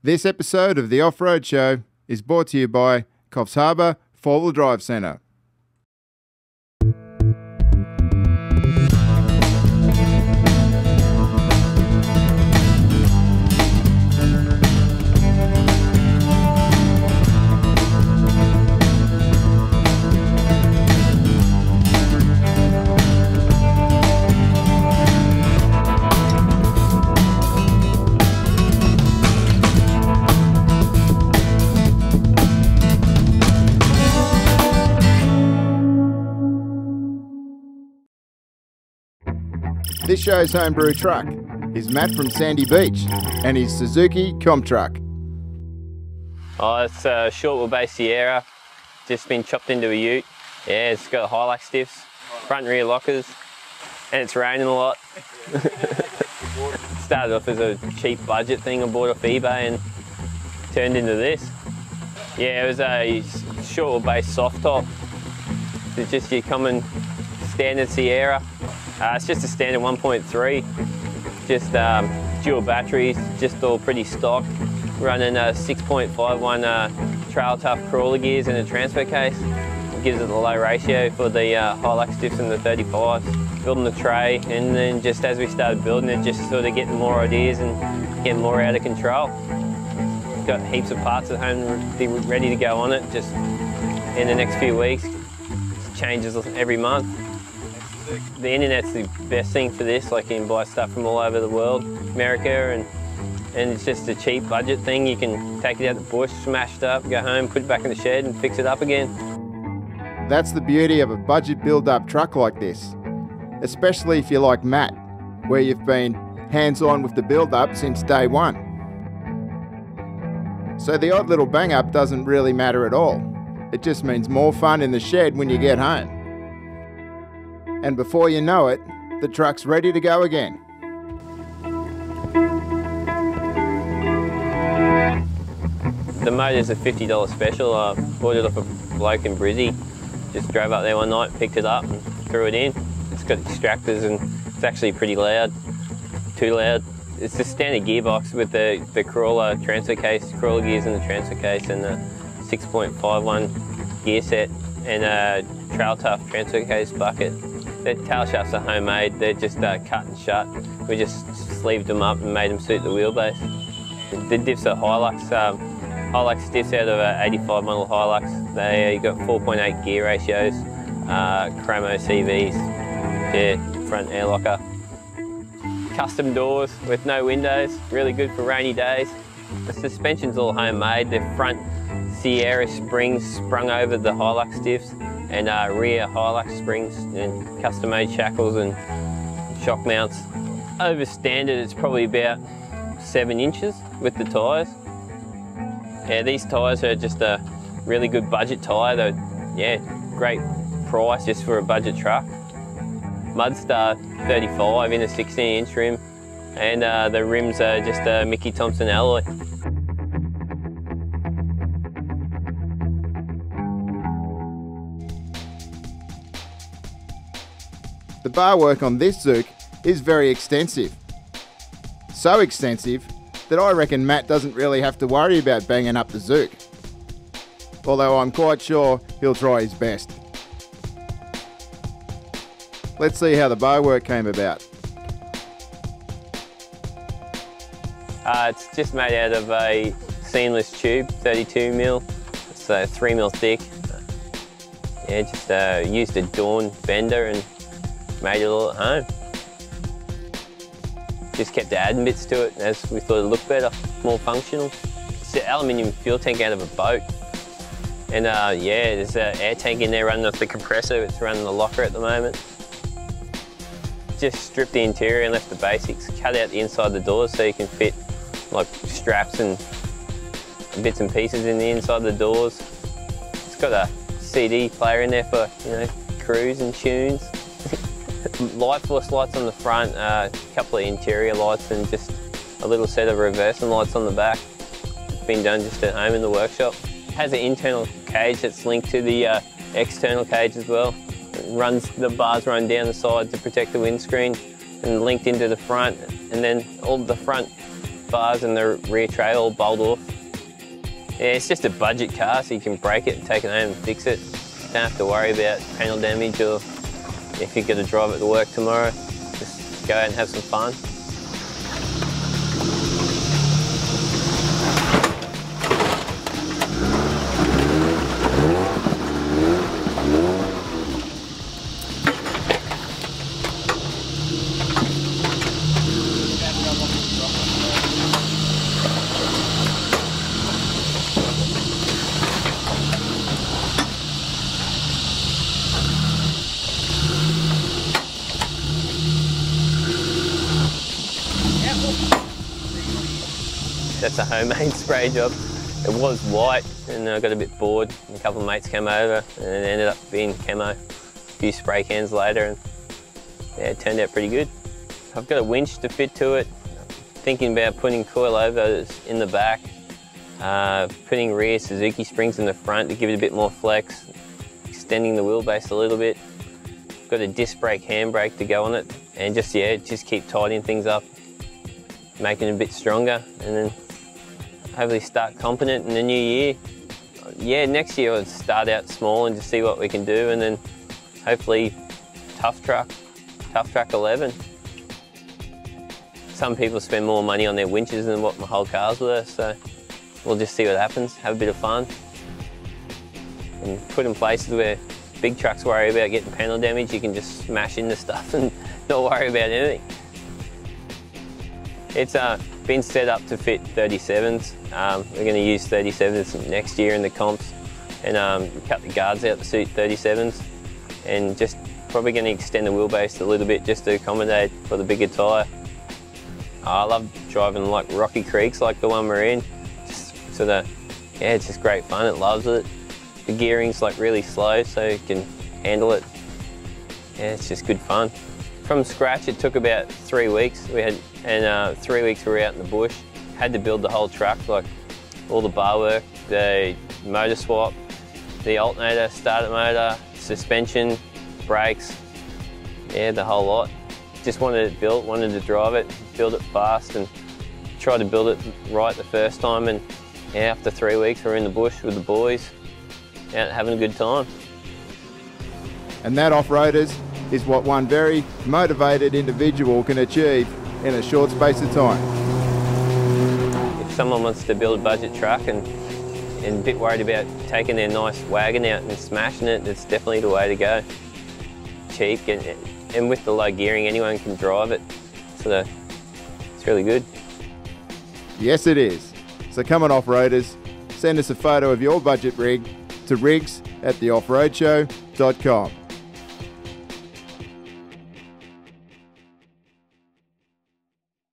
This episode of the Offroad Show is brought to you by Coffs Harbour 4-Wheel Drive Centre. This show's homebrew truck is Matt from Sandy Beach and his Zooky comp truck. Oh, it's a short wheelbase Sierra, just been chopped into a ute. Yeah, it's got Hilux stiffs, front and rear lockers, and it's raining a lot. Started off as a cheap budget thing I bought off eBay and turned into this. Yeah, it was a short wheelbase soft top. It's just your common standard Sierra. It's just a standard 1.3, just dual batteries, just all pretty stock. Running a 6.51 trail tough crawler gears in a transfer case. It gives it the low ratio for the Hilux stiffs and the 35s. Building the tray, and then just as we started building it, just sort of getting more ideas and getting more out of control. Got heaps of parts at home be ready to go on it, just in the next few weeks. It changes every month. The internet's the best thing for this, like you can buy stuff from all over the world, America, and it's just a cheap budget thing. You can take it out the bush, smash it up, go home, put it back in the shed and fix it up again. That's the beauty of a budget build-up truck like this, especially if you're like Matt, where you've been hands-on with the build-up since day one. So the odd little bang-up doesn't really matter at all. It just means more fun in the shed when you get home. And before you know it, the truck's ready to go again. The motor's a $50 special. I bought it off a bloke in Brizzy. Just drove up there one night, picked it up and threw it in. It's got extractors and it's actually pretty loud, too loud. It's the standard gearbox with the crawler transfer case, crawler gears in the transfer case, and the 6.51 gear set and a trail tough transfer case bucket. The tail shafts are homemade, they're just cut and shut. We just sleeved them up and made them suit the wheelbase. The diffs are Hilux, Hilux stiffs out of an 85 model Hilux. They got 4.8 gear ratios, chromo CVs, yeah, front air locker. Custom doors with no windows, really good for rainy days. The suspension's all homemade, the front Sierra springs sprung over the Hilux stiffs, and rear Hilux springs and custom-made shackles and shock mounts. Over standard, it's probably about 7 inches with the tyres. Yeah, these tyres are just a really good budget tyre. They're, yeah, great price just for a budget truck. Mudstar 35 in a 16-inch rim, and the rims are just a Mickey Thompson alloy. The bar work on this Zook is very extensive. So extensive that I reckon Matt doesn't really have to worry about banging up the Zook. Although I'm quite sure he'll try his best. Let's see how the bar work came about. It's just made out of a seamless tube, 32mm, so 3mm thick. Yeah, just used a Dawn bender and made it all at home. Just kept adding bits to it as we thought it looked better, more functional. It's an aluminium fuel tank out of a boat. And yeah, there's an air tank in there running off the compressor. It's running the locker at the moment. Just stripped the interior and left the basics. Cut out the inside of the doors so you can fit like straps and bits and pieces in the inside of the doors. It's got a CD player in there for, you know, cruise and tunes. Light force lights on the front, a couple of interior lights and just a little set of reversing lights on the back. It's been done just at home in the workshop. It has an internal cage that's linked to the external cage as well. The bars run down the side to protect the windscreen and linked into the front, and then all the front bars and the rear tray all bowled off. Yeah, it's just a budget car, so you can break it, take it home and fix it. Don't have to worry about panel damage, or if you're going to drive it to work tomorrow, just go out and have some fun. That's a homemade spray job. It was white and I got a bit bored and a couple of mates came over and it ended up being camo. A few spray cans later and yeah, it turned out pretty good. I've got a winch to fit to it. Thinking about putting coilovers in the back, putting rear Zooky springs in the front to give it a bit more flex, extending the wheelbase a little bit. Got a disc brake handbrake to go on it and just keep tidying things up, making it a bit stronger, and then hopefully start comping it in the new year. Yeah, next year I'll start out small and just see what we can do, and then hopefully tough truck 11. Some people spend more money on their winches than what my whole car's worth, so we'll just see what happens, have a bit of fun, and put in places where big trucks worry about getting panel damage. You can just smash into stuff and not worry about anything. It's been set up to fit 37s. We're going to use 37s next year in the comps, and cut the guards out to suit 37s, and just probably going to extend the wheelbase a little bit just to accommodate for the bigger tyre. I love driving like rocky creeks like the one we're in. It's just great fun. It loves it. The gearing's like really slow, so you can handle it. Yeah, it's just good fun. From scratch, it took about 3 weeks. 3 weeks we were out in the bush. Had to build the whole truck, like all the bar work, the motor swap, the alternator, starter motor, suspension, brakes, yeah, the whole lot. Just wanted it built, wanted to drive it, build it fast, and try to build it right the first time. And yeah, after 3 weeks, we're in the bush with the boys, out having a good time. And that, off-roaders, is what one very motivated individual can achieve in a short space of time. If someone wants to build a budget truck and a bit worried about taking their nice wagon out and smashing it, it's definitely the way to go. Cheap, and with the low gearing, anyone can drive it, so it's really good. Yes, it is. So come on, off-roaders, send us a photo of your budget rig to rigs@theoffroadshow.com.